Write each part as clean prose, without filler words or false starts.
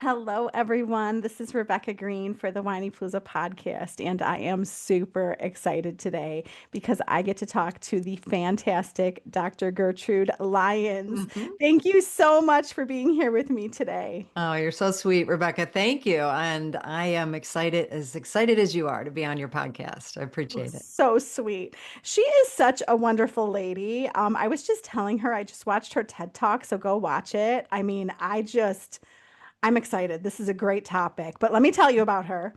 Hello, everyone. This is Rebecca Green for the Whiny Palooza podcast, and I am super excited today because I get to talk to the fantastic Dr. Gertrude Lyons. Mhm. Thank you so much for being here with me today. Oh, you're so sweet, Rebecca. Thank you. And I am excited as you are to be on your podcast. I Oh, appreciate it. so sweet. She is such a wonderful lady. I was just telling her I just watched her TED Talk, so go watch it. I'm excited. This is a great topic, but let me tell you about her.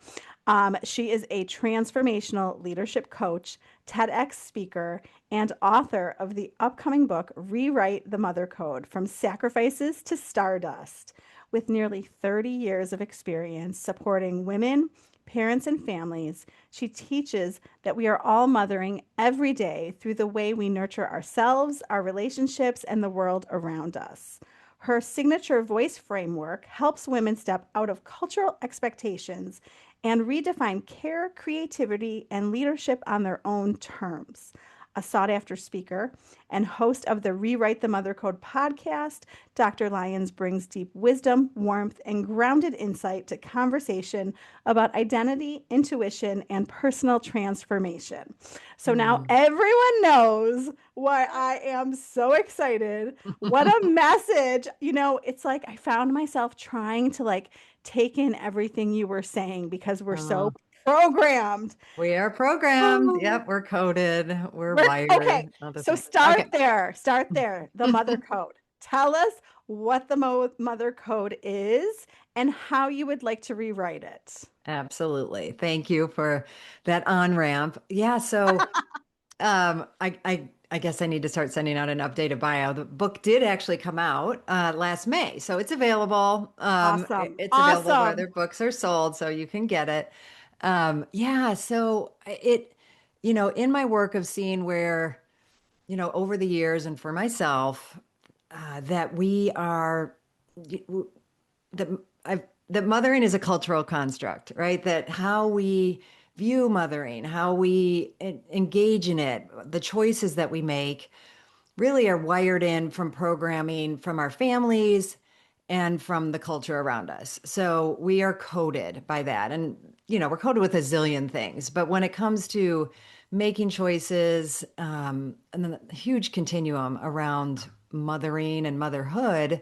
She is a transformational leadership coach, TEDx speaker, and author of the upcoming book, Rewrite the Mother Code From Sacrifices to Stardust. With nearly 30 years of experience supporting women, parents, and families, she teaches that we are all mothering every day through the way we nurture ourselves, our relationships, and the world around us. Her signature voice framework helps women step out of cultural expectations and redefine care, creativity, and leadership on their own terms. A sought after speaker and host of the Rewrite the Mother Code podcast, Dr. Lyons brings deep wisdom, warmth, and grounded insight to conversation about identity, intuition, and personal transformation. So now Mm. everyone knows why I am so excited. What a message. It's like I found myself trying to take in everything you were saying because we're so Uh, programmed. we are programmed. Oh, Yep, we're coded. We're we're okay. wired. All the So things. start Okay. there. Start there. The mother code. Tell us what the mother code is and how you would like to rewrite it. Absolutely. Thank you for that on ramp. Yeah. I guess I need to start sending out an updated bio. The book did actually come out last May, so it's available. Awesome. It's available where Awesome. their books are sold, so you can get it. Yeah, so in my work of seeing where, over the years and for myself, that we are that that mothering is a cultural construct, right? That how we view mothering, how we engage in it, the choices that we make really are wired in from programming from our families and from the culture around us. So we are coded by that. And, we're coded with a zillion things. But when it comes to making choices, and then the huge continuum around mothering and motherhood,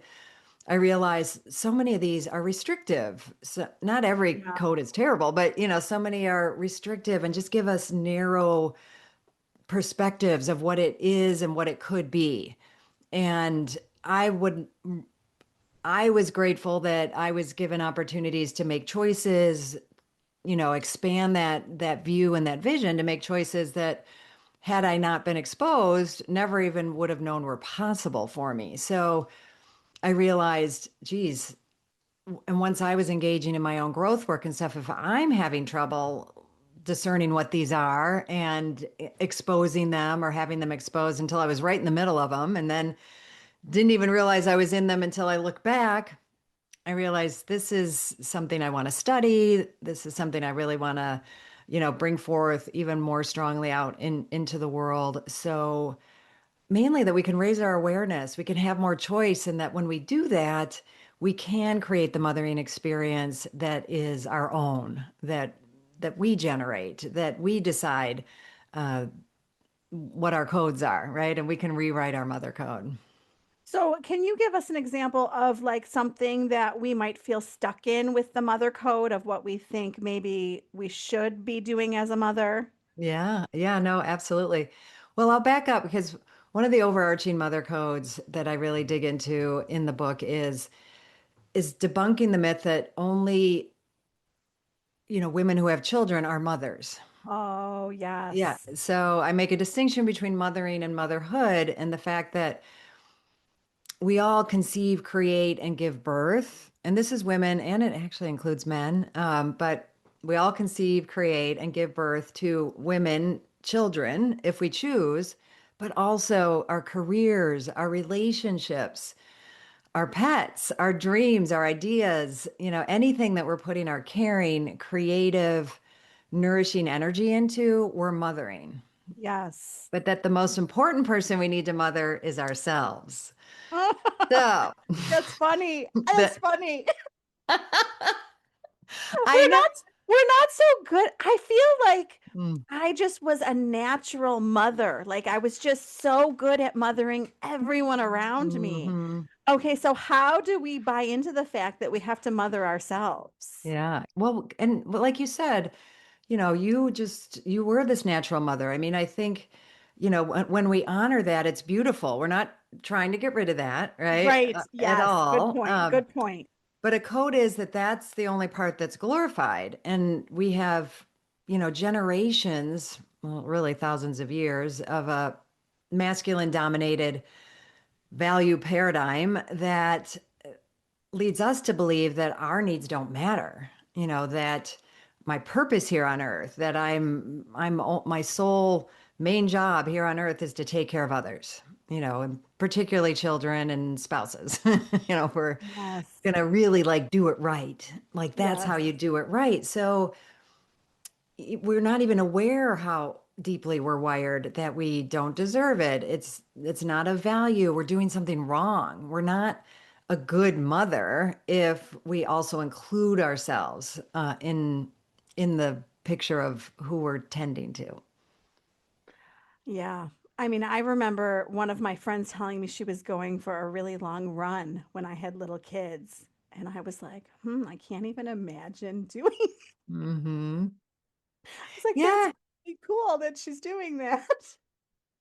I realize so many of these are restrictive. So not every Yeah. code is terrible, but so many are restrictive and just give us narrow perspectives of what it is and what it could be. And I was grateful that I was given opportunities to make choices, expand that view and that vision to make choices that had I not been exposed, never even would have known were possible for me. So I realized, geez, and once I was engaging in my own growth work and stuff, if I'm having trouble discerning what these are and exposing them or having them exposed until I was right in the middle of them and then didn't even realize I was in them until I look back, I realized this is something I want to study. This is something I really want to, bring forth even more strongly out into the world. So mainly that we can raise our awareness, we can have more choice, and that when we do that, we can create the mothering experience that is our own, that we generate, that we decide uh, what our codes are, right? And we can rewrite our mother code. So, can you give us an example of something that we might feel stuck in with the mother code of what we think maybe we should be doing as a mother? Yeah, yeah, no, absolutely. Well, I'll back up because one of the overarching mother codes that I really dig into in the book is debunking the myth that only, women who have children are mothers. Oh, Yeah. yes. So I make a distinction between mothering and motherhood and the fact that we all conceive, create, and give birth. And this is women, and it actually includes men. But we all conceive, create, and give birth to women, children, if we choose, but also our careers, our relationships, our pets, our dreams, our ideas, anything that we're putting our caring, creative, nourishing energy into, we're mothering. Yes. But that the most important person we need to mother is ourselves. So, That's funny. That's the funny. I know. We're not so good. I feel like Mm. I just was a natural mother. Like I was just so good at mothering everyone around me. Hmm. Okay, so how do we buy into the fact that we have to mother ourselves? Yeah. Well, and like you said, you were this natural mother. I mean, I think, when we honor that, it's beautiful. We're not trying to get rid of that, right? Right. At Yes. Good all. point. Good point. But a code is that that's the only part that's glorified. And we have, generations, well, really thousands of years of a masculine dominated value paradigm that leads us to believe that our needs don't matter, that my purpose here on earth, that my sole main job here on earth is to take care of others, and particularly children and spouses. We're Yes. gonna really like do it right. Like that's how Yes. you do it right. So we're not even aware how deeply we're wired that we don't deserve it. It's not a value. We're doing something wrong. We're not a good mother if we also include ourselves in the picture of who we're tending to. Yeah. I mean, I remember one of my friends telling me she was going for a really long run when I had little kids. And I was like, I can't even imagine doing. Hmm. I was like, that's Yeah. really cool that she's doing that.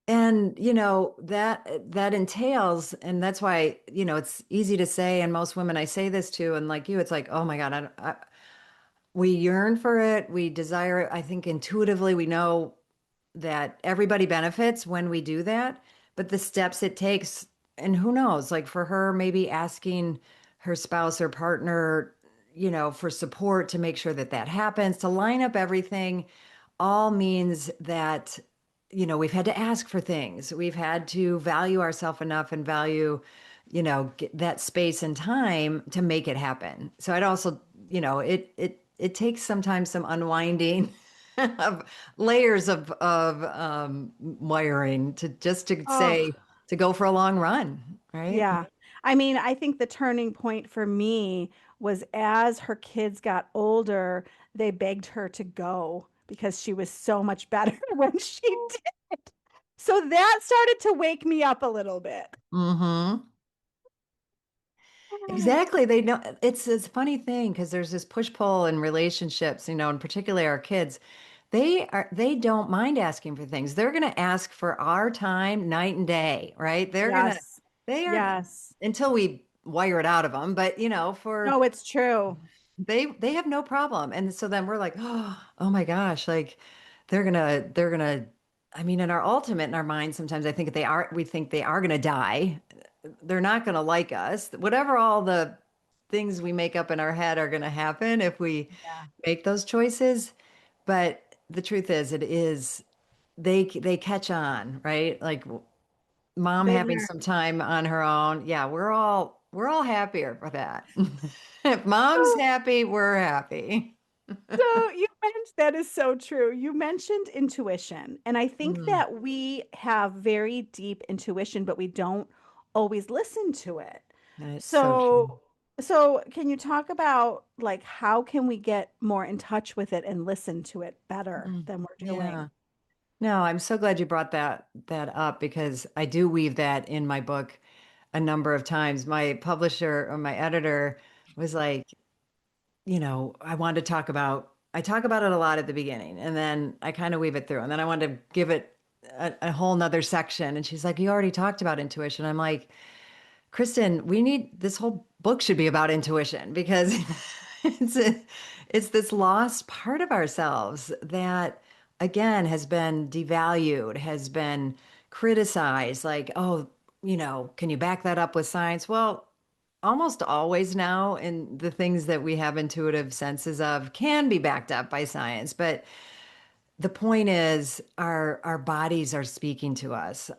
And that entails, and that's why, it's easy to say, and most women I say this to, and like you, it's like, oh my God, we yearn for it, we desire it. I think intuitively we know that everybody benefits when we do that, but the steps it takes, and who knows, like for her, maybe asking her spouse or partner, for support to make sure that that happens, to line up everything, all means that, we've had to ask for things. We've had to value ourselves enough and value, get that space and time to make it happen. So I'd also, it takes sometimes some unwinding of layers of wiring to Oh, say to go for a long run, right? yeah. I mean, I think the turning point for me was as her kids got older, they begged her to go because she was so much better when she did. So that started to wake me up a little bit. Mm-hmm. Exactly. They know it's a funny thing because there's this push-pull in relationships, and particularly our kids. They don't mind asking for things. They're gonna ask for our time night and day, right? Yes. They are Yes. until we wire it out of them, but for No, it's true. they have no problem. And so then we're like, oh my gosh, like they're gonna I mean, in our ultimate in our mind, sometimes we think they are gonna die. They're not gonna like us. Whatever all the things we make up in our head are gonna happen if we Yeah. make those choices. But the truth is they catch on, right? Like mom They having learn. some time on her own. Yeah, we're all happier for that. If mom's So, happy, we're happy. so you mentioned that is so true. You mentioned intuition, and I think Mm, that we have very deep intuition, but we don't always listen to it. that's so true. So can you talk about like how can we get more in touch with it and listen to it better Mm, than we're doing? yeah. No, I'm so glad you brought that up because I do weave that in my book a number of times. My publisher or my editor was like, I talk about it a lot at the beginning and then I kind of weave it through. And then I wanted to give it a whole nother section. And she's like, you already talked about intuition. I'm like, Kristen, this whole book should be about intuition because it's it's this lost part of ourselves that again has been devalued, has been criticized like, oh, can you back that up with science? Well, almost always now in the things that we have intuitive senses of can be backed up by science, but the point is our bodies are speaking to us.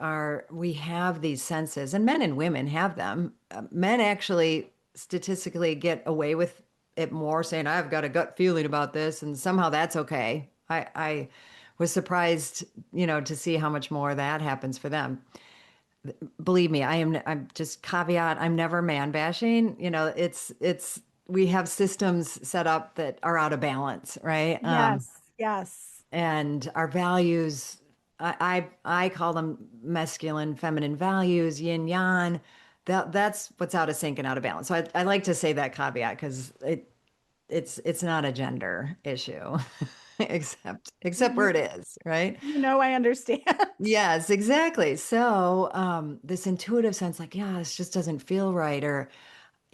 We have these senses and men and women have them. Men actually statistically get away with it more saying I've got a gut feeling about this and somehow that's okay. I was surprised, to see how much more that happens for them. Believe me, I'm just caveat, I'm never man bashing. It's we have systems set up that are out of balance, right? Yes, yes. And our values, I call them masculine, feminine values, yin yang. That's what's out of sync and out of balance. So I like to say that caveat because it's not a gender issue, except where You, it is, right? I understand. Yes, exactly. So, this intuitive sense, like, yeah, this just doesn't feel right. Or,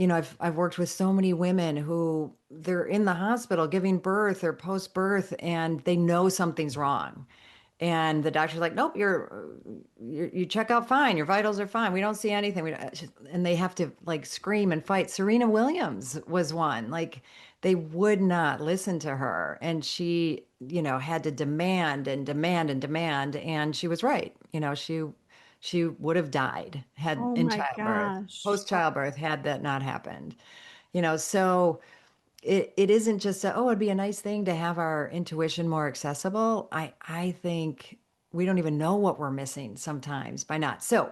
I've worked with so many women who they're in the hospital giving birth or post-birth and they know something's wrong. And the doctor's like, nope, you check out fine. Your vitals are fine. We don't see anything. And they have to like scream and fight. Serena Williams was one. Like they would not listen to her. And she, had to demand and demand and demand. And she was right. She would have died had Oh in my childbirth, gosh. post childbirth, had that not happened. So it isn't just it'd be a nice thing to have our intuition more accessible. I think we don't even know what we're missing sometimes by not. So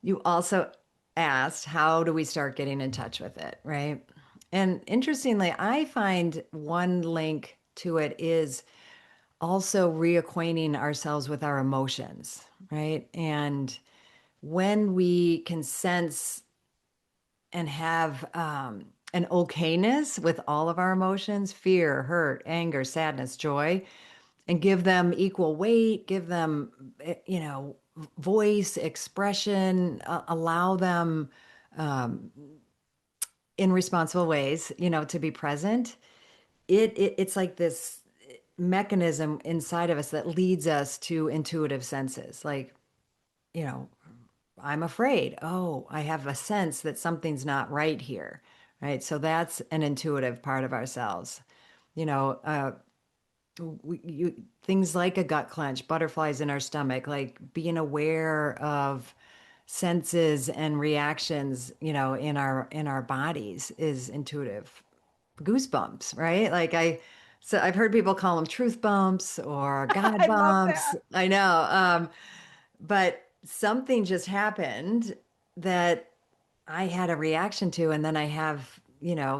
you also asked, how do we start getting in touch with it, right? And interestingly, I find one link to it is also reacquainting ourselves with our emotions, right? And when we can sense and have an okayness with all of our emotions, fear, hurt, anger, sadness, joy, and give them equal weight, give them, voice, expression, allow them in responsible ways, to be present. It's like this mechanism inside of us that leads us to intuitive senses. Like, you know, I'm afraid. Oh, I have a sense that something's not right here. Right. So that's an intuitive part of ourselves. You know, things like a gut clench, butterflies in our stomach, like being aware of senses and reactions, in our bodies is intuitive. Goosebumps, right? So I've heard people call them truth bumps or God I love bumps. that. I know. But something just happened that I had a reaction to, and then I have,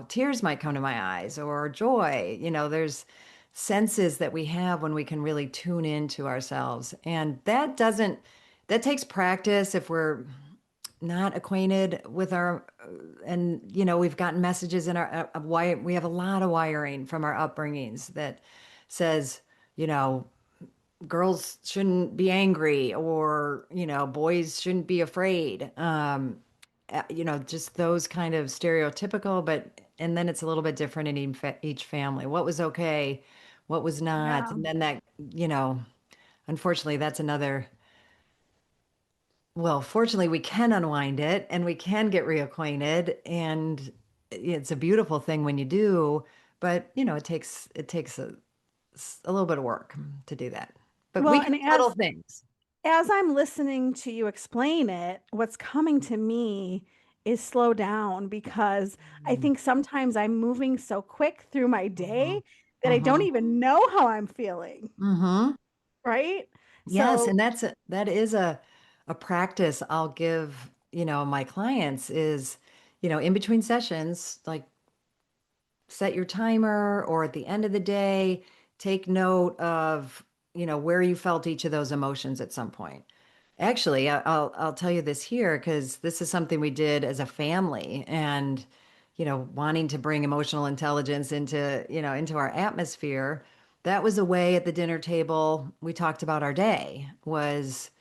tears might come to my eyes or joy. There's senses that we have when we can really tune into ourselves. And that takes practice if we're not acquainted with and, we've gotten messages in our, why we have a lot of wiring from our upbringings that says, you know, girls shouldn't be angry or boys shouldn't be afraid, just those kind of stereotypical, but and then it's a little bit different in each family, what was okay, what was not, Yeah. and then that, you know unfortunately that's another, well, fortunately we can unwind it and we can get reacquainted, and it's a beautiful thing when you do, but it takes a little bit of work to do that. But we Well, can and do little things. as I'm listening to you explain it, what's coming to me is slow down because I think sometimes I'm moving so quick through my Mm-hmm. day that I don't Mm-hmm. even know how I'm feeling, Mm-hmm. right? Yes, So, and that is a practice I'll give, my clients is, in between sessions, like set your timer or at the end of the day, take note of, where you felt each of those emotions at some point. Actually, I'll tell you this here because this is something we did as a family, and wanting to bring emotional intelligence into our atmosphere. That was a way at the dinner table we talked about our day. Was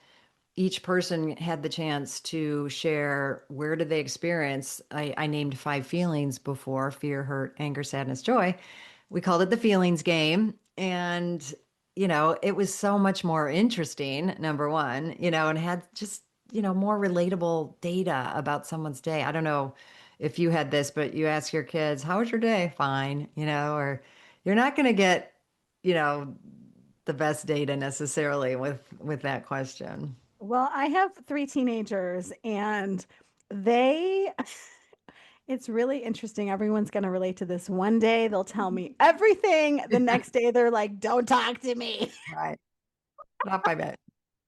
each person had the chance to share where did they experience. I named 5 feelings before: fear, hurt, anger, sadness, joy. We called it the feelings game. And, it was so much more interesting, number one, and had just, more relatable data about someone's day. I don't know if you had this, but you ask your kids, how was your day? Fine, or you're not going to get, you know, the best data necessarily with that question. well, I have 3 teenagers and they, it's really interesting. Everyone's going to relate to this. One day they'll tell me everything. The next day they're like, don't talk to me. Right. Not by bed.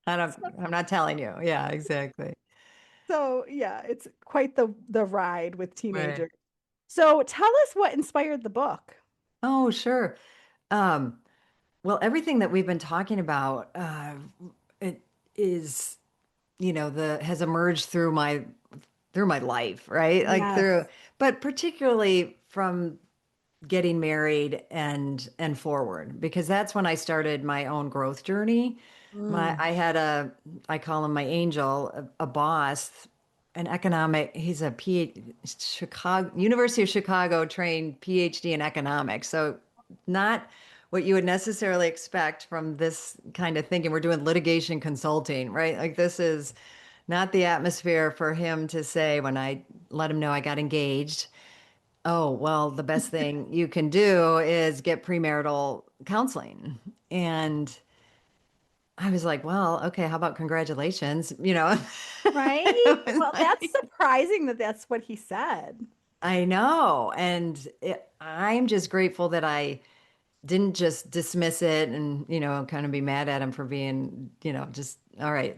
I'm not telling you. Yeah, exactly. So yeah, it's quite the ride with Right. teenagers. So tell us what inspired the book. Oh, sure. Um, well, everything that we've been talking about, it is, the has emerged through my life, right? Like through, Yes. but particularly from getting married and forward, because that's when I started my own growth journey. Mm. I had I call him my angel, a boss, an economic, he's a PhD, Chicago, University of Chicago trained PhD in economics. So not what you would necessarily expect from this kind of thinking. We're doing litigation consulting, right? Like this is not the atmosphere for him to say when I let him know I got engaged. Oh, well, the best thing you can do is get premarital counseling. And I was like, well, okay, how about congratulations? Right? It was Well, that's like, surprising that that's what he said. I know. I'm just grateful that I didn't just dismiss it and, kind of be mad at him for being, just, all right.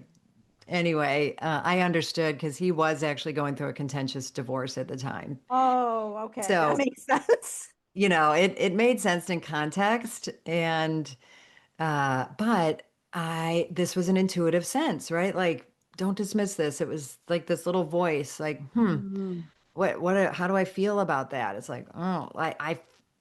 Anyway, I understood because he was actually going through a contentious divorce at the time. Oh, okay. That So, makes sense. it made sense in context. And but this was an intuitive sense, right? Like, don't dismiss this. It was like this little voice, like, Mm. how do I feel about that? It's like, oh,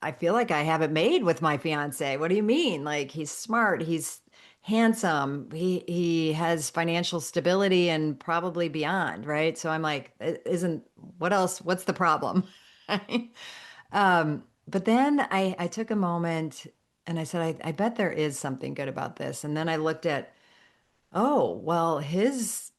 I feel like I have it made with my fiance. What do you mean? Like, he's smart, he's handsome, he has financial stability and probably beyond, right? So I'm like, isn't what else? What's the problem? But then I took a moment and I said, I bet there is something good about this. And then I looked at, oh, well, his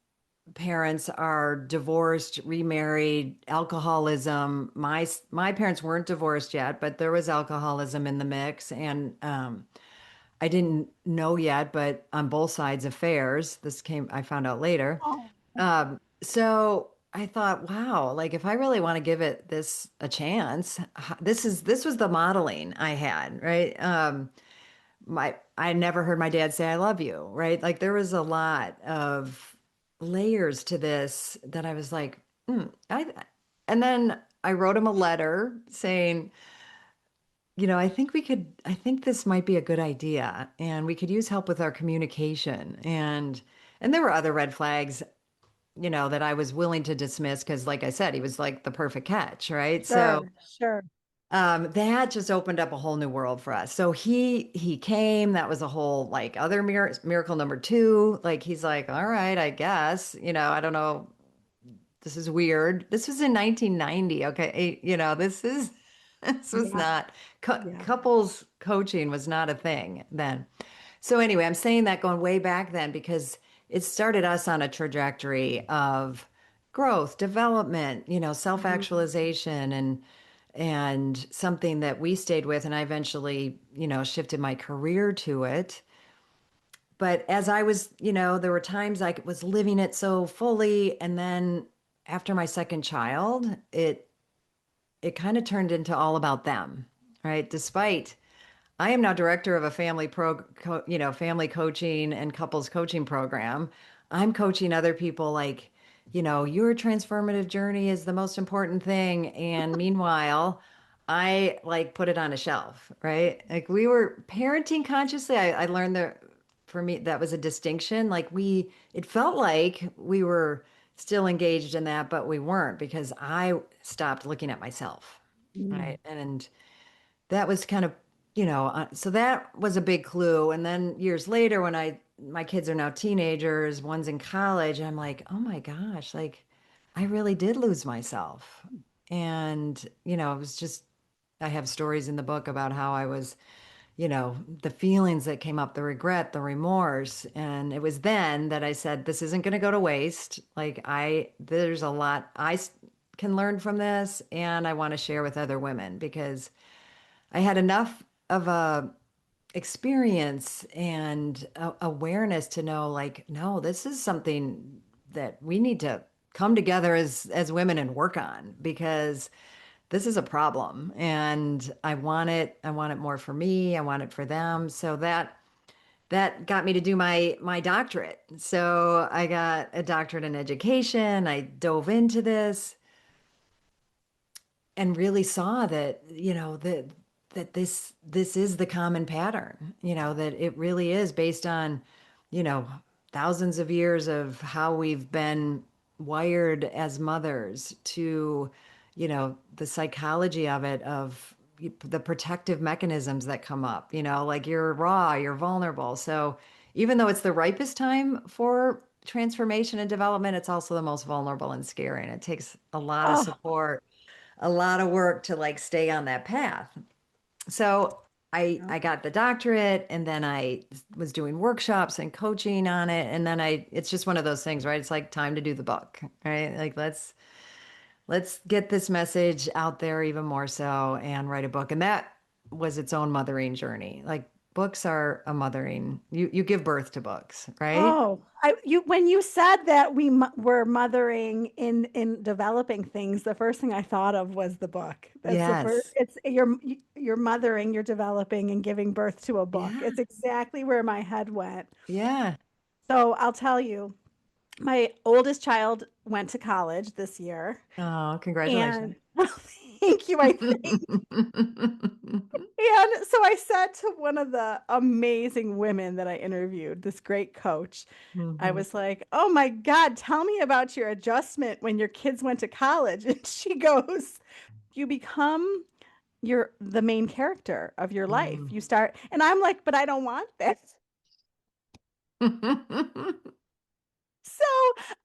parents are divorced, remarried, alcoholism. My parents weren't divorced yet, but there was alcoholism in the mix. And I didn't know yet, but on both sides affairs, I found out later. Oh. So I thought, wow, like if I really want to give it this a chance, this was the modeling I had, right? I never heard my dad say I love you, right? Like there was a lot of layers to this that I was like, I and then I wrote him a letter saying, I think this might be a good idea and we could use help with our communication. And there were other red flags, that I was willing to dismiss because, like I said, he was like the perfect catch, right? So Sure, sure. that just opened up a whole new world for us. So he came. That was a whole like other miracle number two. Like he's like, all right, I guess. I don't know. This is weird. This was in 1990. Okay, this is this was Yeah, not yeah. couples coaching was not a thing then. So anyway, I'm saying that going way back then because it started us on a trajectory of growth, development, Mhm. self-actualization and something that we stayed with and I eventually, shifted my career to it. But as I was, there were times I was living it so fully and then after my second child, it kind of turned into all about them, right? Despite I am now director of a family coaching and couples coaching program. I'm coaching other people like, your transformative journey is the most important thing. And meanwhile, I like put it on a shelf, right? Like we were parenting consciously. I learned that for me, that was a distinction. It felt like we were still engaged in that, but we weren't because I stopped looking at myself, Mm. right? And that was kind of, so that was a big clue. And then years later, when my kids are now teenagers, one's in college, and I'm like, oh my gosh, like I really did lose myself. And, it was just, I have stories in the book about how I was, the feelings that came up, the regret, the remorse. And it was then that I said, this isn't going to go to waste. There's a lot can learn from this, and I want to share with other women because I had enough of a experience and awareness to know like, no, this is something that we need to come together as women and work on because this is a problem and I want it more for me, I want it for them. So that got me to do my doctorate. So I got a doctorate in education. I dove into this and really saw that, that this is the common pattern, that it really is based on, you know, thousands of years of how we've been wired as mothers to, the psychology of it, of the protective mechanisms that come up, like you're raw, you're vulnerable. So even though it's the ripest time for transformation and development, it's also the most vulnerable and scary. And it takes a lot of Oh, support, a lot of work to like stay on that path. So I got the doctorate, and then I was doing workshops and coaching on it. And then it's just one of those things, right? It's like time to do the book, right? Like let's get this message out there even more so and write a book. And that was its own mothering journey. Like books are a mothering, you give birth to books, right? oh, you when you said that were mothering in developing things, the first thing I thought of was the book. That's the first. Yes. It's you're mothering, you're developing and giving birth to a book. Yeah. It's exactly where my head went. Yeah. So I'll tell you, my oldest child went to college this year, Oh, congratulations. and well, thank you. I think. And so I said to one of the amazing women that I interviewed, this great coach, I Mhm. was like, "Oh my God, tell me about your adjustment when your kids went to college." And she goes, "You become the main character of your life. Mm. You start," and I'm like, "But I don't want that." So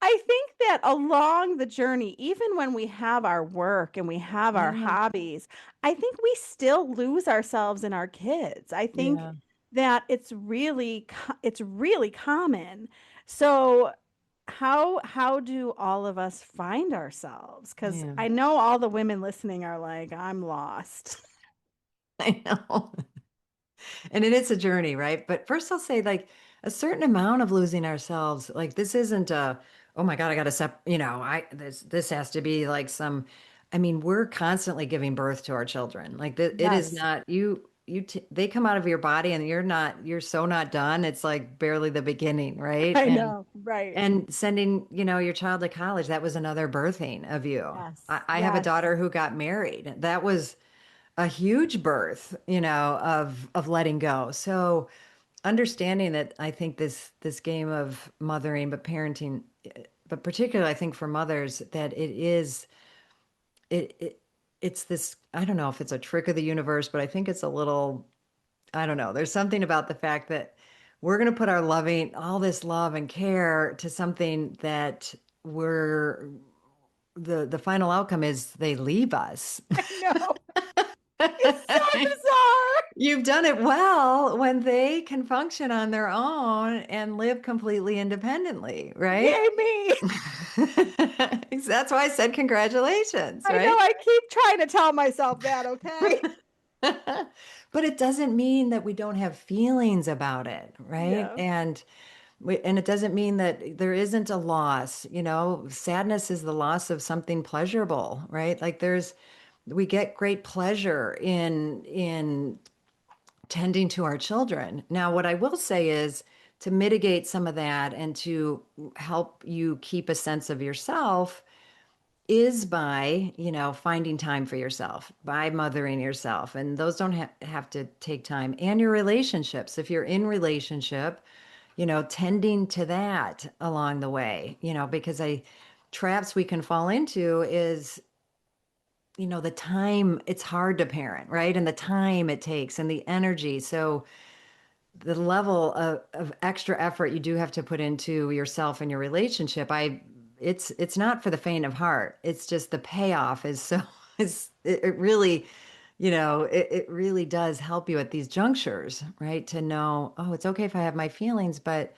I think that along the journey, even when we have our work and we have our Yeah. hobbies, I think we still lose ourselves in our kids. I think Yeah. that it's really common. So how do all of us find ourselves? Because Yeah. I know all the women listening are like, I'm lost. I know. And it is a journey, right? But first I'll say like a certain amount of losing ourselves, like this isn't a, oh my God, I gotta this has to be like some, I mean, we're constantly giving birth to our children. Like it is Yes, not they come out of your body and you're so not done. It's like barely the beginning, right? I And know. Right. sending, your child to college, that was another birthing of you. Yes. I have a Yes. daughter who got married. That was a huge birth, of letting go. So understanding that, I think this game of mothering, but parenting, but particularly I think for mothers, that it it's this, I don't know if it's a trick of the universe, but I think it's a little, I don't know. There's something about the fact that we're going to put our loving, all this love and care to something that we're the final outcome is they leave us. I know. It's so bizarre. You've done it well when they can function on their own and live completely independently, right? Yay me. That's why I said congratulations, I know right? I keep trying to tell myself that, okay? But it doesn't mean that we don't have feelings about it, right? Yeah. And it doesn't mean that there isn't a loss. Sadness is the loss of something pleasurable, right? Like we get great pleasure in tending to our children. Now, what I will say is to mitigate some of that and to help you keep a sense of yourself is by, finding time for yourself, by mothering yourself. And those don't have to take time. And your relationships, if you're in relationship, tending to that along the way, because traps we can fall into is, the time it's hard to parent, right? And the time it takes and the energy. So the level of extra effort you do have to put into yourself and your relationship, it's not for the faint of heart. It's just the payoff is so it really, it really does help you at these junctures, right? To know, oh, it's okay if I have my feelings, but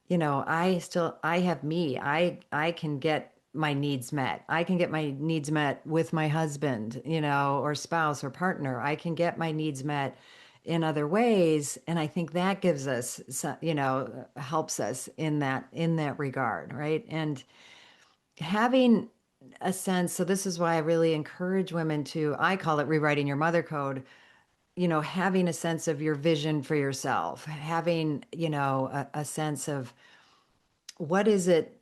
I have me. I can get my needs met. I can get my needs met with my husband, or spouse or partner. I can get my needs met in other ways, and I think that gives us helps us in that regard, right? And having a sense, so this is why I really encourage women to, I call it rewriting your mother code, having a sense of your vision for yourself, having, a sense of what is it,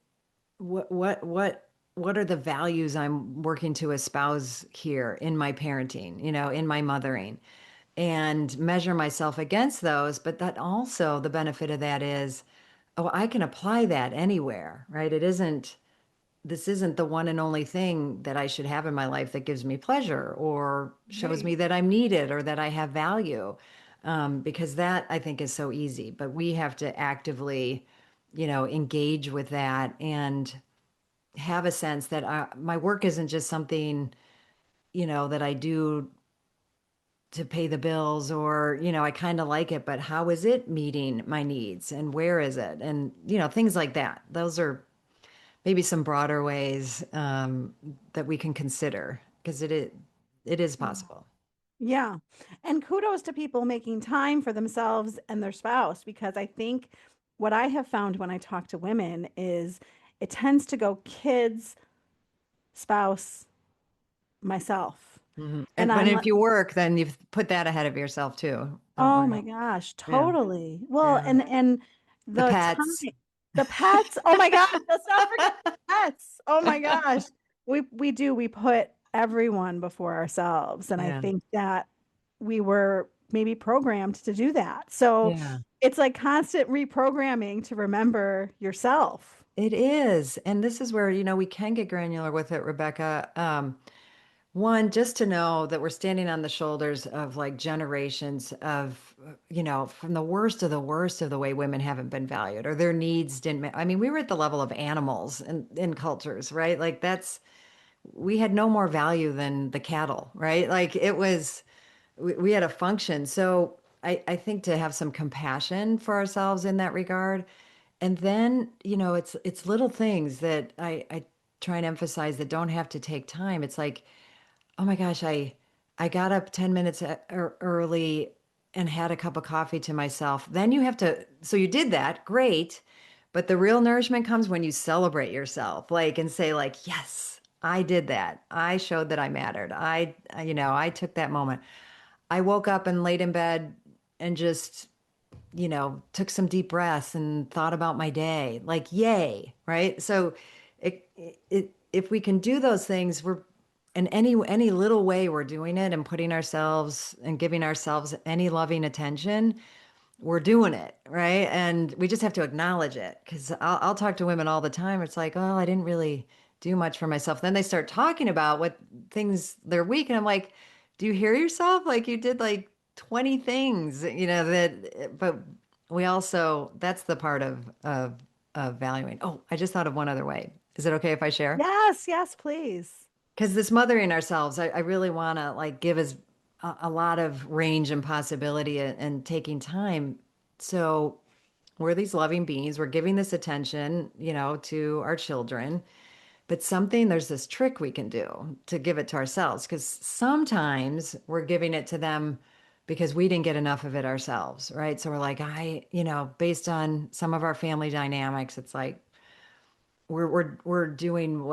what what are the values I'm working to espouse here in my parenting, in my mothering, and measure myself against those. But that also, the benefit of that is, oh, I can apply that anywhere, right? This isn't the one and only thing that I should have in my life that gives me pleasure or shows Right. me that I'm needed or that I have value. Because that I think is so easy, but we have to actively, engage with that and have a sense that my work isn't just something, that I do to pay the bills or, I kind of like it, but how is it meeting my needs and where is it? And, things like that. Those are maybe some broader ways that we can consider because it is possible. Yeah. And kudos to people making time for themselves and their spouse, because I think what I have found when I talk to women is it tends to go kids, spouse, myself. Mhm. And But I'm if like, you work, then you've put that ahead of yourself too. Don't oh worry. my gosh, Yeah. totally. Well, Yeah. and The the time, pets. the pets, oh my gosh, let's not forget the pets. Oh my gosh. We put everyone before ourselves. And I Yeah. think that we were maybe programmed to do that. So Yeah. it's like constant reprogramming to remember yourself. It is. And this is where, we can get granular with it, Rebecca. One, just to know that we're standing on the shoulders of like generations of, from the worst of the way women haven't been valued or their needs didn't. I mean, we were at the level of animals in cultures, right? Like we had no more value than the cattle, right? Like we had a function. So I think to have some compassion for ourselves in that regard. And then, it's little things that I try and emphasize that don't have to take time. It's like, oh my gosh, I got up 10 minutes early and had a cup of coffee to myself. Then you have to, so you did that, great. But the real nourishment comes when you celebrate yourself, like, and say like, yes, I did that. I showed that I mattered. I took that moment. I woke up and laid in bed and just, took some deep breaths and thought about my day. Like, yay, right? So if we can do those things, we're in any little way we're doing it and putting ourselves and giving ourselves any loving attention, we're doing it, right? And we just have to acknowledge it because I'll talk to women all the time. It's like, oh, I didn't really do much for myself. Then they start talking about what things their week, and I'm like, do you hear yourself? Like you did like 20 things, but we also, that's the part of valuing. Oh, I just thought of one other way. Is it okay if I share? Yes, yes, please. Because this mothering ourselves, I really want to like give us a lot of range and possibility and taking time. So we're these loving beings. We're giving this attention, to our children. But there's this trick we can do to give it to ourselves because sometimes we're giving it to them because we didn't get enough of it ourselves, right? So we're like, based on some of our family dynamics, it's like we're doing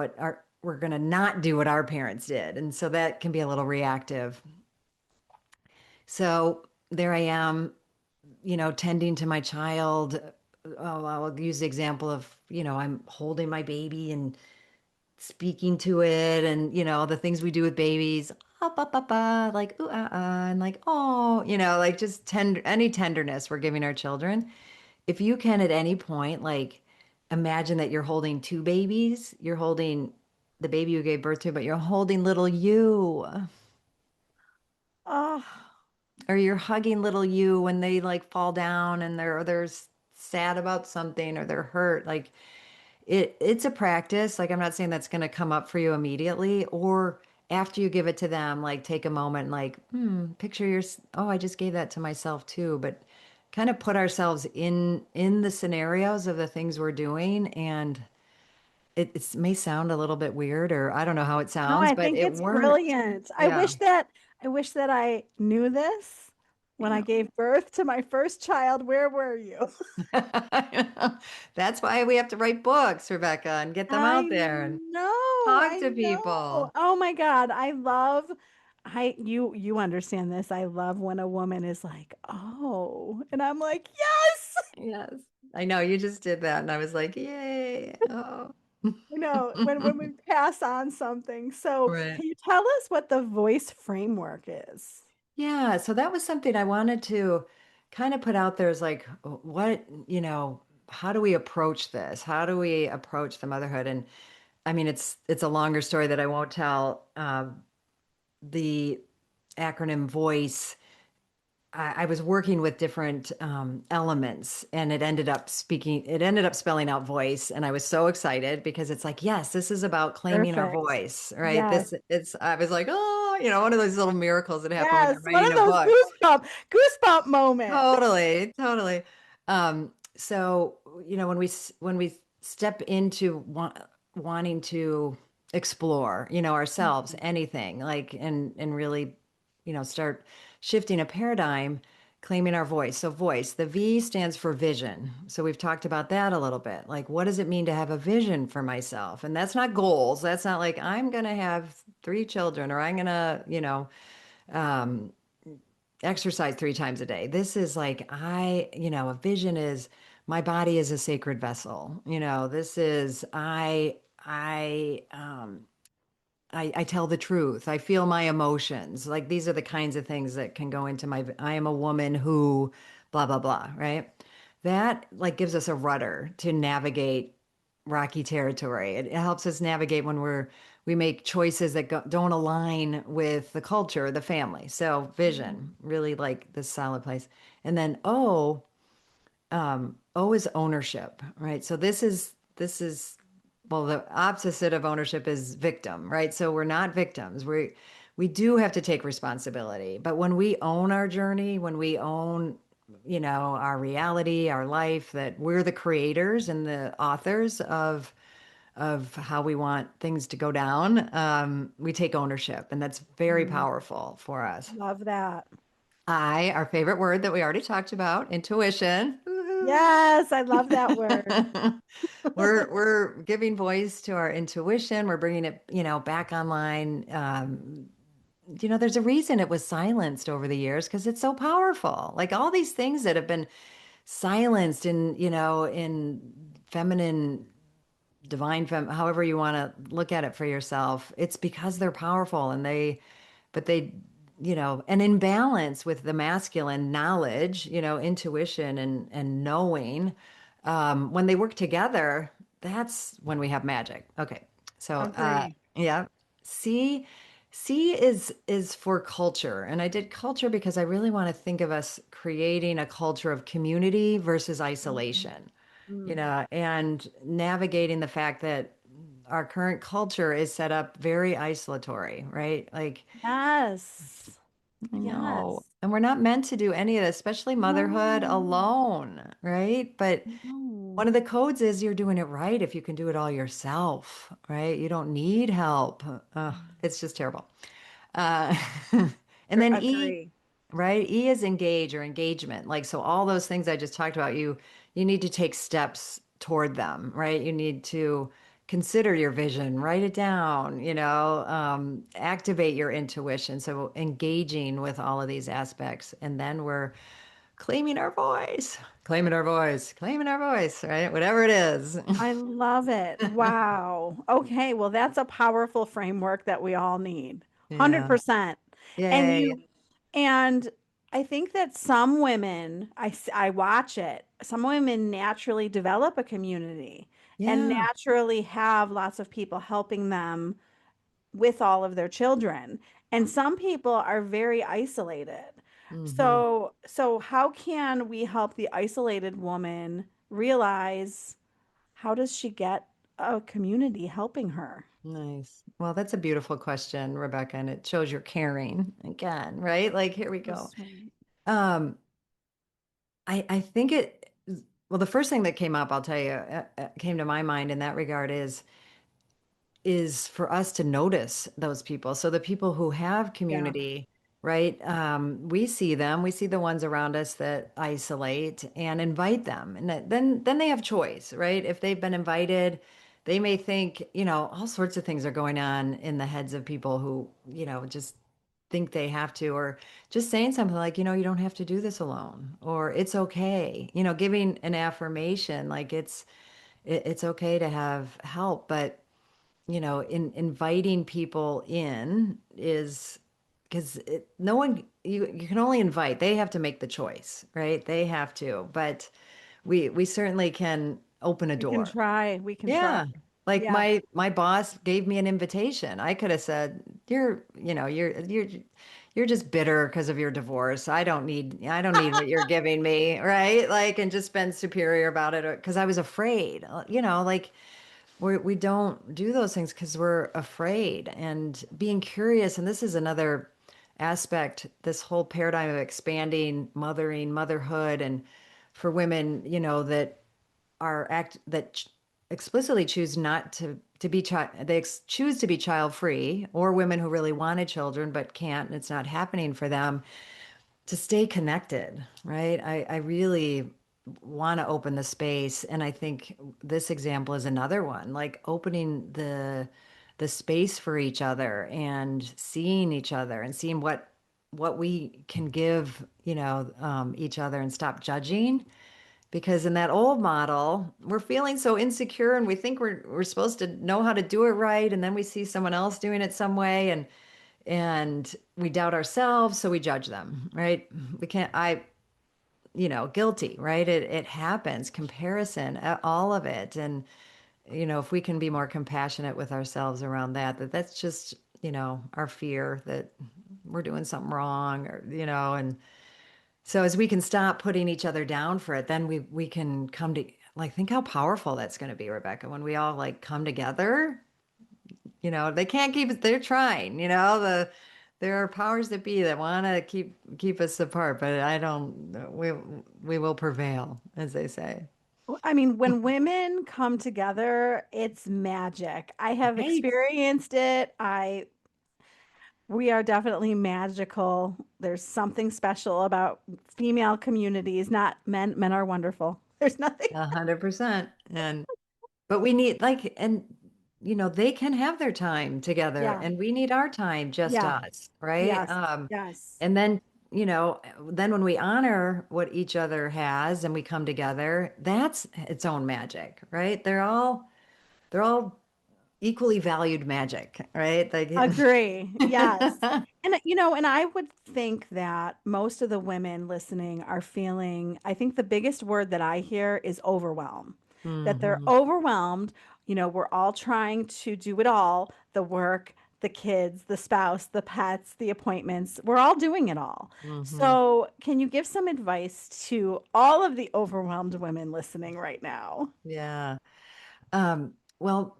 we're gonna not do what our parents did, and so that can be a little reactive. So there I am, tending to my child. Oh, I'll use the example of, I'm holding my baby and speaking to it and, the things we do with babies, like, ooh, and like, oh, like just any tenderness we're giving our children. If you can at any point, like, imagine that you're holding two babies, you're holding the baby you gave birth to, but you're holding little you, Oh, or you're hugging little you when they like fall down and they're sad about something or they're hurt. Like it's a practice. Like I'm not saying that's going to come up for you immediately or after you give it to them, like take a moment and like, picture oh, I just gave that to myself too. But kind of put ourselves in the scenarios of the things we're doing. And it may sound a little bit weird, or I don't know how it no, sounds, I but think it it's works. brilliant. Yeah. I wish that I knew this when I Yeah. gave birth to my first child. Where were you? That's why we have to write books, Rebecca, and get them I out there and know, talk I to know. people. Oh my God. You understand this. I love when a woman is like, "Oh," and I'm like, "Yes." Yes. I know you just did that. And I was like, yay. Oh. when we pass on something. So, Right. can you tell us what the voice framework is? Yeah, so that was something I wanted to kind of put out there as like, what, how do we approach this? How do we approach the motherhood? And I mean, it's a longer story that I won't tell. The acronym voice, I was working with different elements, and it ended up spelling out voice, and I was so excited because it's like, yes, this is about claiming our Perfect. voice, right? Yes. I was like, oh, one of those little miracles that happen when Yes. you're One writing of a those book. goosebump moments. Totally, totally. So when we step into wanting to explore, ourselves, Mhm. anything like, and really, start shifting a paradigm, claiming our voice. So voice, the V stands for vision. So we've talked about that a little bit. Like, what does it mean to have a vision for myself? And that's not goals. That's not like I'm gonna have 3 children or I'm gonna, um, exercise 3 times a day. This is like, a vision is my body is a sacred vessel. This is, I tell the truth. I feel my emotions. Like these are the kinds of things that can go into I am a woman who, blah, blah, blah, right? That like gives us a rudder to navigate rocky territory. It helps us navigate when we make choices that don't align with the culture, the family. So vision, really like this solid place. And then O is ownership, right? So this is well, the opposite of ownership is victim, right? So we're not victims. We do have to take responsibility. But when we own our journey, when we own, our reality, our life, that we're the creators and the authors of how we want things to go down, we take ownership, and that's very Mm, powerful for us. love that. Our favorite word that we already talked about, intuition. Woohoo. Yes, I love that word. We're giving voice to our intuition. We're bringing it, back online. There's a reason it was silenced over the years because it's so powerful. Like all these things that have been silenced in feminine, however you want to look at it for yourself, it's because they're powerful and but they, and in balance with the masculine knowledge, intuition and knowing, when they work together, that's when we have magic. Okay. So, Agree. yeah, C, C is for culture. And I did culture because I really want to think of us creating a culture of community versus Mhm. isolation, Mm. and navigating the fact that our current culture is set up very isolatory, right? Like, Yes. I know. Yes. And we're not meant to do any of this, especially motherhood No. alone, right? But No. one of the codes is you're doing it right if you can do it all yourself, right? You don't need help. It's just terrible. Uh, and then E, Agree. right? E is engage or engagement. Like, so all those things I just talked about, you need to take steps toward them, right? You need to consider your vision, write it down, activate your intuition. So engaging with all of these aspects. And then we're claiming our voice, claiming our voice, claiming our voice, right? Whatever it is. I love it. Wow. Okay, well, that's a powerful framework that we all need. Yeah. 100%. And Yay. you and I think that some women, I watch it. Some women naturally develop a community and Yeah. naturally have lots of people helping them with all of their children. And some people are very isolated. Hmm. So how can we help the isolated woman realize how does she get a community helping her? Nice. Well, that's a beautiful question, Rebecca, and it shows you're caring again, right? Like, here we So go. sweet. Um, I think well, the first thing that came up, I'll tell you, came to my mind in that regard is for us to notice those people. So the people who have Yeah. community, right? We see them, we see the ones around us that isolate and invite them. And then they have choice, right? If they've been invited, they may think, all sorts of things are going on in the heads of people who, just think they have to, or just saying something like, you don't have to do this alone, or it's okay, giving an affirmation like it's okay to have help, but in inviting people in is because no one you can only invite. They have to make the choice, right? They have to, but we certainly can open a We can door. try. We can try. Yeah. Like Yeah. my boss gave me an invitation. I could have said, you're just bitter because of your divorce. I don't need what you're giving me, right? Like, and just been superior about it because I was afraid. Like we don't do those things because we're afraid and being curious. And this is another aspect, this whole paradigm of expanding mothering, motherhood, and for women, that are explicitly choose not to be child they choose to be child free, or women who really wanted children but can't and it's not happening for them, to stay connected, right? I really want to open the space, and I think this example is another one, like opening the space for each other and seeing each other and seeing what we can give, each other, and stop judging. Because in that old model, we're feeling so insecure and we think we're supposed to know how to do it right, and then we see someone else doing it some way, and we doubt ourselves, so we judge them, right? We can't, guilty, right? It happens, comparison, all of it. And, if we can be more compassionate with ourselves around that's just, our fear that we're doing something wrong, or, and so as we can stop putting each other down for it, then we can come to, like, think how powerful that's going to be, Rebecca, when we all like come together. They can't keep it, they're trying, there are powers that be that want to keep us apart, but I don't we will prevail, as they say. I mean, when women come together, it's magic. I have Right. experienced it. We are definitely magical. There's something special about female communities, not men. Men are wonderful. There's nothing. 100%. And but we need, like, and they can have their time together Yeah. and we need our time, just Yeah. us, right? Yes. Yes. And then when we honor what each other has and we come together, that's its own magic, right? They're all equally valued magic, right? Like, Agree. Yes. And I would think that most of the women listening are feeling, I think the biggest word that I hear is overwhelm. That they're hmm overwhelmed. We're all trying to do it all, the work, the kids, the spouse, the pets, the appointments. We're all doing it all. hmm So, can you give some advice to all of the overwhelmed women listening right now? Yeah. Well,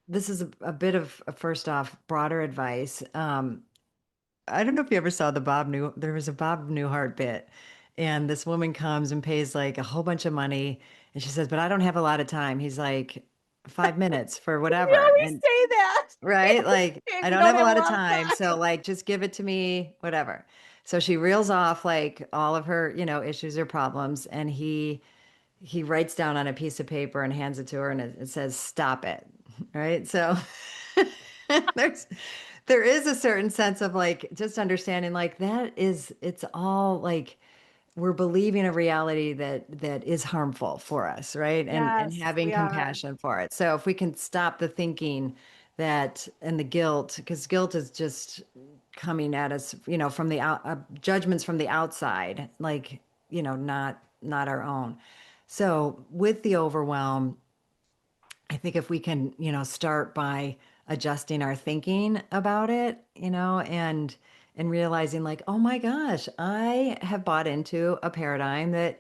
this is a bit of first off broader advice. I don't know if you ever saw there was a Bob Newhart bit, and this woman comes and pays like a whole bunch of money, and she says, "But I don't have a lot of time." He's like, 5 minutes for We whatever. always And say that. We right, always like, say I we don't don't have a have a lot of lot of time, so time. like just give it to me, whatever. So she reels off like all of her, issues or problems, and he writes down on a piece of paper and hands it to her, and it says, "Stop it." Right? So there's there is a certain sense of like just understanding, like, it's all like we're believing a reality that is harmful for us, right? And Yes, having we are. compassion for it. So if we can stop the thinking that, and the guilt, because guilt is just coming at us, from the judgments from the outside, like, not our own. So with the overwhelm, I think if we can, start by adjusting our thinking about it, and realizing, like, oh my gosh, I have bought into a paradigm that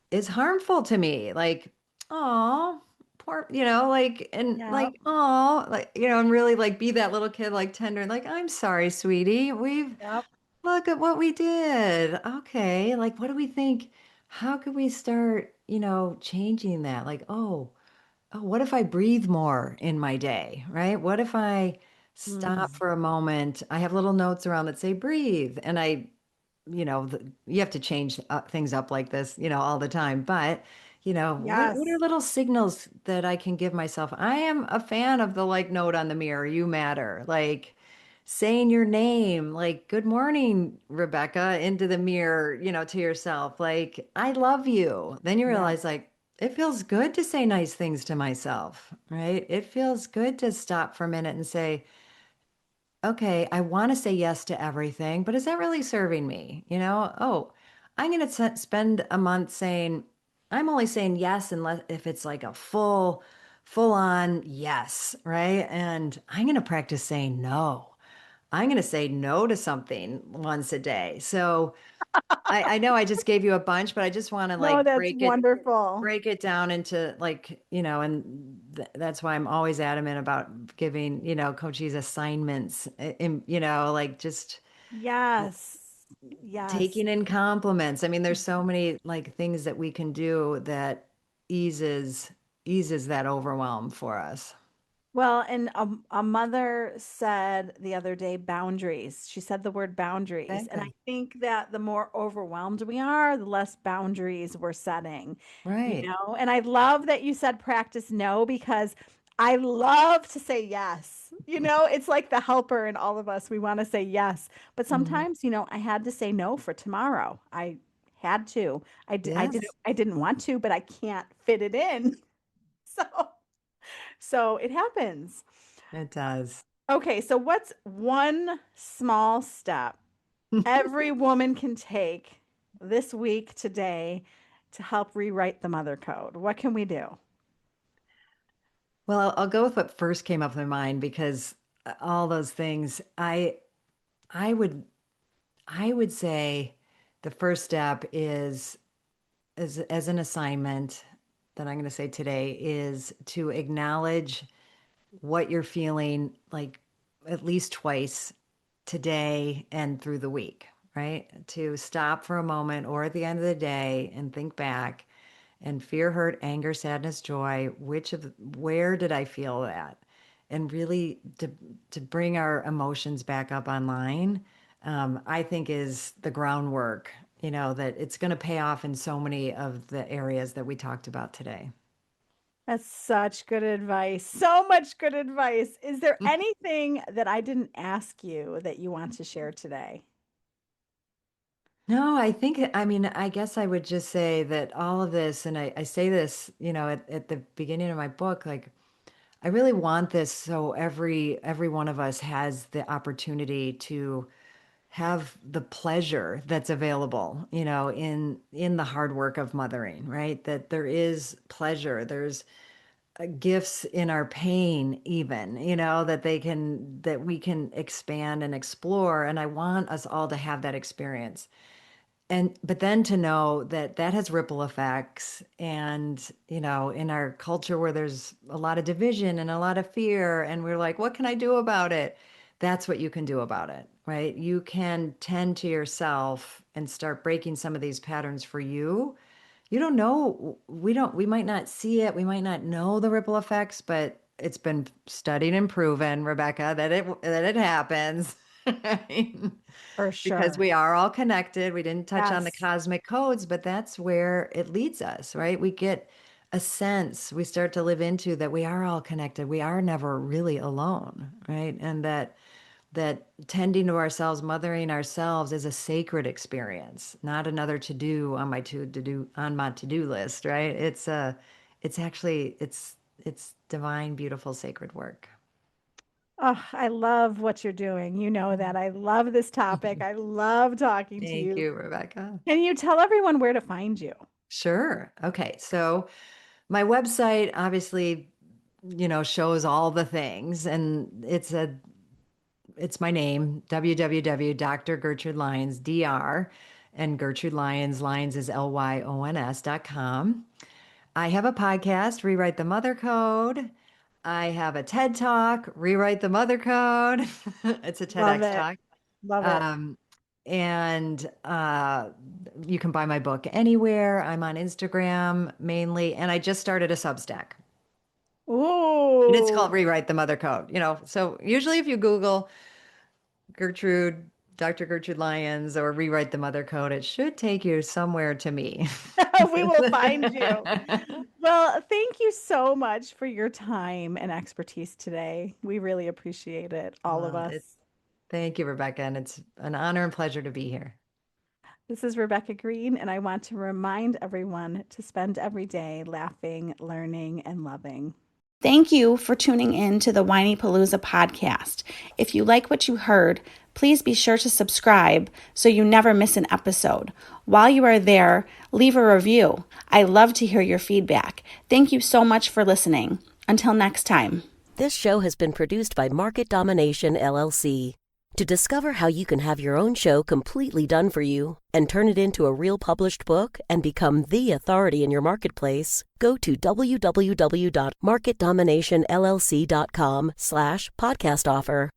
is harmful to me. Like, oh, poor, like, and Yep. like, oh, like, and really like be that little kid, like tender, and like, I'm sorry, sweetie. Yep. Look at what we did. Okay. Like, what do we think? How could we start, changing that? Like, oh, what if I breathe more in my day, right? What if I stop Mm. for a moment? I have little notes around that say breathe. And you have to change things up like this, all the time. But, what are Yes. little signals that I can give myself? I am a fan of the like note on the mirror, you matter. Like saying your name, like, good morning, Rebecca, into the mirror, to yourself. Like, I love you. Then you Yeah. realize, like, it feels good to say nice things to myself, right? It feels good to stop for a minute and say, okay, I want to say yes to everything, but is that really serving me? Oh, I'm going to spend a month saying, I'm only saying yes unless if it's like a full on yes, right? And I'm going to practice saying no. I'm going to say no to something once a day. So I know I just gave you a bunch, but I just want to No, like that's wonderful. break it down into like, and that's why I'm always adamant about giving, coaches assignments, like just Yes. Yes. taking in compliments. I mean, there's so many like things that we can do that eases that overwhelm for us. Well, and a mother said the other day boundaries. She said the word boundaries. And I Exactly. think that the more overwhelmed we are, the less boundaries we're setting, Right. And I love that you said practice no because I love to say yes. It's like the helper in all of us. We want to say yes. But Mhm. sometimes, I had to say no for tomorrow. I had to. Yes, I didn't want to, but I can't fit it in. So it happens. it does. Okay, so what's one small step every woman can take this week, today, to help rewrite the mother code? What can we do? Well, I'll go with what first came up in my mind because all those things, I would I would say the first step is as an assignment that I'm going to say today is to acknowledge what you're feeling like at least twice today and through the week, right? To stop for a moment or at the end of the day and think back and fear, hurt, anger, sadness, joy, where did I feel that? And really to bring our emotions back up online, I think is the groundwork, that it's going to pay off in so many of the areas that we talked about today. That's such good advice. So much good advice. Is there anything that I didn't ask you that you want to share today? No, I mean, I guess I would just say that all of this, and I say this, at the beginning of my book, like I really want this so every one of us has the opportunity to have the pleasure that's available, in the hard work of mothering, right? That there is pleasure, there's gifts in our pain even, that we can expand and explore. And I want us all to have that experience. But then to know that that has ripple effects and, in our culture where there's a lot of division and a lot of fear and we're like, what can I do about it? That's what you can do about it, right? You can tend to yourself and start breaking some of these patterns for you. You don't know, we might not see it, we might not know the ripple effects, but it's been studied and proven, Rebecca, that it happens. For Because sure. we are all connected. We didn't touch on the Yes, cosmic codes, but that's where it leads us, right? We get a sense, we start to live into that we are all connected. We are never really alone, right? And that tending to ourselves, mothering ourselves is a sacred experience, not another to do on my to-do list, right? It's actually it's divine, beautiful, sacred work. oh, I love what you're doing. You know that. I love this topic. I love talking to Thank you. you, Rebecca. Can you tell everyone where to find you? Sure. Okay. So my website obviously, shows all the things and it's my name, www. Dr. Gertrude Lyons, Dr. And Gertrude Lyons, Lyons is Lyons.com. I have a podcast, Rewrite the Mother Code. I have a TED Talk, Rewrite the Mother Code. It's a Love TEDx it. talk. Love it. Um, and you can buy my book anywhere. I'm on Instagram mainly, and I just started a Substack. And it's called Ooh. Rewrite the Mother Code. So usually if you Google Gertrude, Dr. Gertrude Lyons, or Rewrite the Mother Code, it should take you somewhere to me. We will find you. Well, thank you so much for your time and expertise today. We really appreciate it, all of Well, us. thank you, Rebecca, and it's an honor and pleasure to be here. This is Rebecca Green, and I want to remind everyone to spend every day laughing, learning, and loving. Thank you for tuning in to the Whiny Palooza podcast. If you like what you heard, please be sure to subscribe so you never miss an episode. While you are there, leave a review. I love to hear your feedback. Thank you so much for listening. Until next time. This show has been produced by Market Domination, LLC. To discover how you can have your own show completely done for you and turn it into a real published book and become the authority in your marketplace, go to www.marketdominationllc.com/podcast offer.